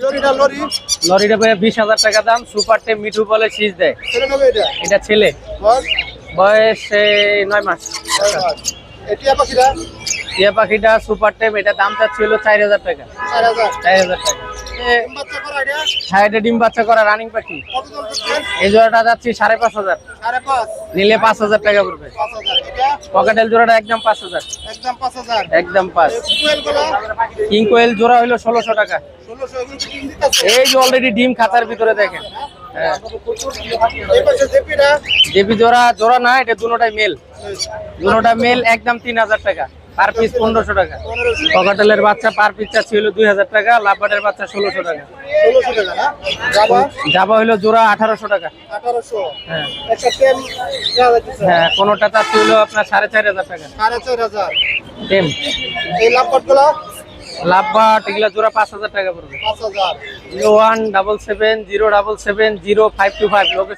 লরিটা ভাইয়া 20,000 টাকা দাম। সুপার টেম মিঠু বলে শীষ দেয়। এটা ছেলে, বয়স 9 মাস। টিয়া পাখিটা সুপার টেম, এটা দাম চাচ্ছিল 4,000 টাকা। 4,000 টাকা। হ্যাঁ, এটা ডিম বাচ্চা করা রানিং পাখি। এই জোড়াটা যাচ্ছি 5,500। নিলে 5,000 টাকা পড়বে। পকেটেল জোড়াটা একদম 5,000। একদম 5। কিং কোয়েল জোড়া হইলো 1,600 টাকা। এই যে অলরেডি ডিম খাঁচার ভিতরে দেখেন। হ্যাঁ, জেপি জোড়া না, এটা দুটোটাই মেল। দুটোটা মেল, একদম 3,000 টাকা। পার পিস 1,500 টাকা। ককাটেলের বাচ্চা পার পিস ছিল 2,000 টাকা। লাভবার্ডের বাচ্চা 1,600 টাকা। জাবা হইলো জোড়া 1,800 টাকা। হ্যাঁ হ্যাঁ, কোনোটা তার ছিল আপনার 4,500 টাকা। টেম লাভবার্ড এগুলা জোড়া 5,000 টাকা পড়বে। 017770770525।